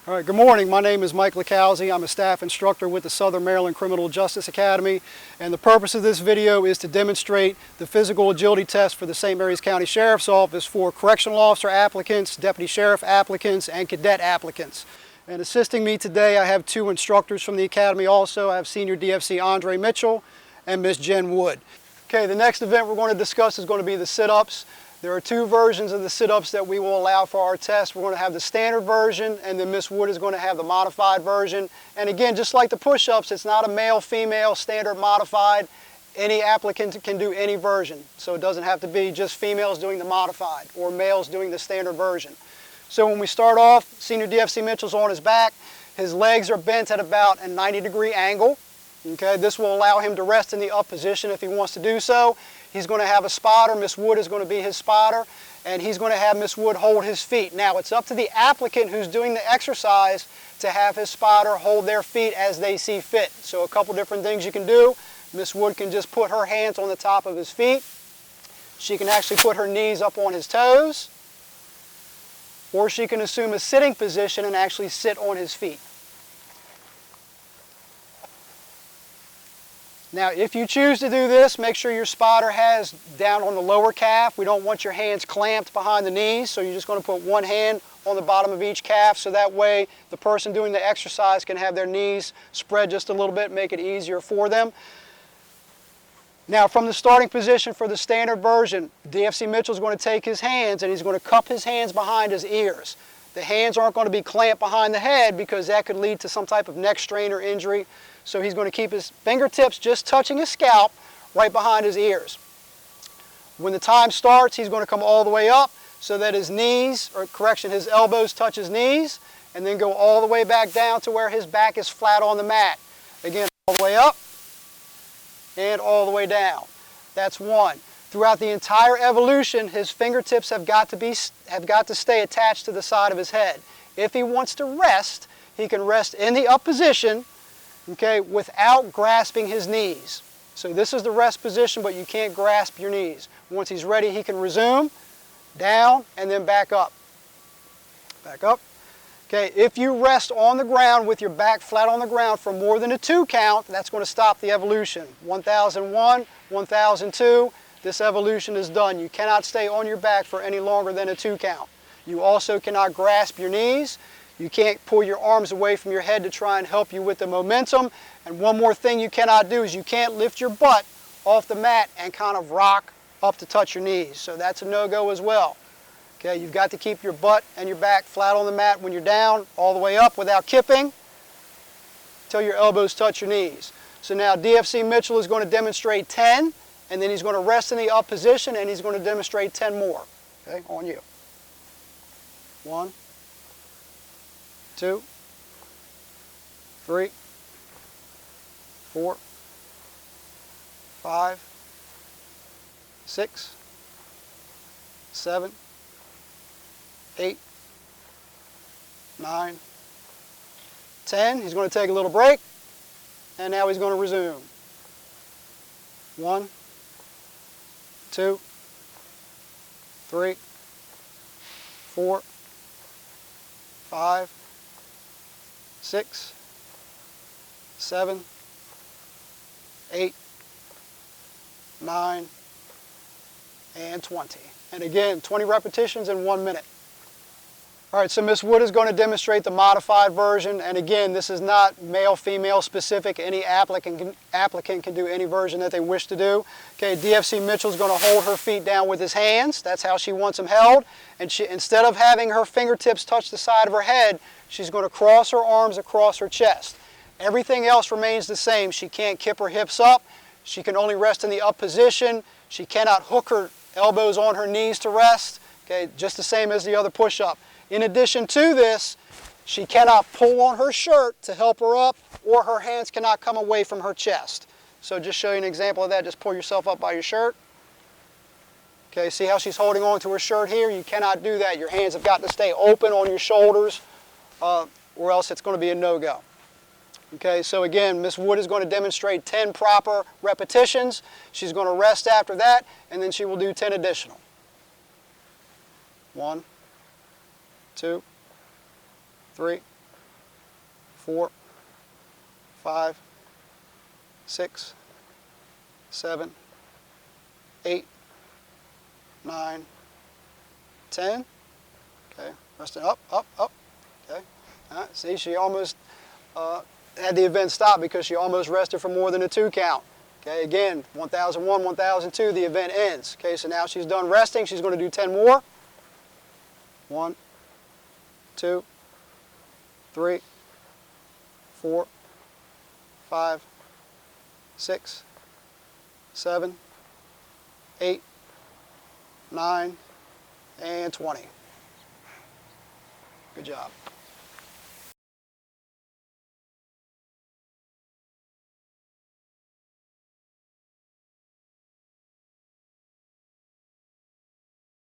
All right, good morning. My name is Mike Licalzi. I'm a staff instructor with the Southern Maryland Criminal Justice Academy, and the purpose of this video is to demonstrate the physical agility test for the St. Mary's County Sheriff's Office for correctional officer applicants, deputy sheriff applicants, and cadet applicants. And assisting me today, I have two instructors from the Academy also. I have Senior DFC Andre Mitchell and Miss Jen Wood. Okay, the next event we're going to discuss is going to be the sit-ups. There are two versions of the sit-ups that we will allow for our test. We're going to have the standard version, and then Miss Wood is going to have the modified version. And again, just like the push-ups, it's not a male-female standard modified. Any applicant can do any version. So it doesn't have to be just females doing the modified or males doing the standard version. So when we start off, Senior DFC Mitchell's on his back. His legs are bent at about a 90-degree angle. Okay, this will allow him to rest in the up position if he wants to do so. He's going to have a spotter. Miss Wood is going to be his spotter, and he's going to have Miss Wood hold his feet. Now, it's up to the applicant who's doing the exercise to have his spotter hold their feet as they see fit. So a couple different things you can do. Miss Wood can just put her hands on the top of his feet. She can actually put her knees up on his toes, or she can assume a sitting position and actually sit on his feet. Now, if you choose to do this, make sure your spotter has down on the lower calf. We don't want your hands clamped behind the knees, so you're just going to put one hand on the bottom of each calf, so that way the person doing the exercise can have their knees spread just a little bit, make it easier for them. Now, from the starting position for the standard version, DFC Mitchell is going to take his hands and he's going to cup his hands behind his ears. The hands aren't going to be clamped behind the head because that could lead to some type of neck strain or injury. So he's going to keep his fingertips just touching his scalp right behind his ears. When the time starts, he's going to come all the way up so that his knees, or correction, his elbows touch his knees, and then go all the way back down to where his back is flat on the mat. Again, all the way up and all the way down. That's one. Throughout the entire evolution, his fingertips have got to stay attached to the side of his head. If he wants to rest, he can rest in the up position, okay, without grasping his knees. So this is the rest position, but you can't grasp your knees. Once he's ready, he can resume, down, and then back up. Back up. Okay, if you rest on the ground with your back flat on the ground for more than a 2 count, that's going to stop the evolution. 1001, 1002, this evolution is done. You cannot stay on your back for any longer than a 2 count. You also cannot grasp your knees. You can't pull your arms away from your head to try and help you with the momentum. And one more thing you cannot do is you can't lift your butt off the mat and kind of rock up to touch your knees. So that's a no-go as well. Okay, you've got to keep your butt and your back flat on the mat when you're down, all the way up without kipping until your elbows touch your knees. So now DFC Mitchell is going to demonstrate 10, and then he's going to rest in the up position, and he's going to demonstrate 10 more. Okay, on you. 1, 2, 3, 4, 5, 6, 7, 8, 9, 10. He's going to take a little break, and now he's going to resume. 1, 2, 3, 4, 5, 6, 7, 8, 9, and 20. And again, 20 repetitions in 1 minute. All right, so Miss Wood is going to demonstrate the modified version, and again, this is not male-female specific. Any applicant can do any version that they wish to do. Okay, DFC Mitchell is going to hold her feet down with his hands. That's how she wants them held. And instead of having her fingertips touch the side of her head, she's going to cross her arms across her chest. Everything else remains the same. She can't kip her hips up. She can only rest in the up position. She cannot hook her elbows on her knees to rest. Okay, just the same as the other push-up. In addition to this, she cannot pull on her shirt to help her up, or her hands cannot come away from her chest. So just show you an example of that. Just pull yourself up by your shirt. Okay, see how she's holding on to her shirt here? You cannot do that. Your hands have got to stay open on your shoulders, or else it's going to be a no-go. Okay, so again, Miss Wood is going to demonstrate 10 proper repetitions. She's going to rest after that, and then she will do 10 additional. 1, 2, 3, 4, 5, 6, 7, 8, 9, 10. Okay, resting up, up, up. Okay, all right, see, she almost had the event stop because she almost rested for more than a 2 count. Okay, again, 1001, 1002, the event ends. Okay, so now she's done resting. She's going to do 10 more. 1, 2, 3, 4, 5, 6, 7, 8, 9, and 20. Good job.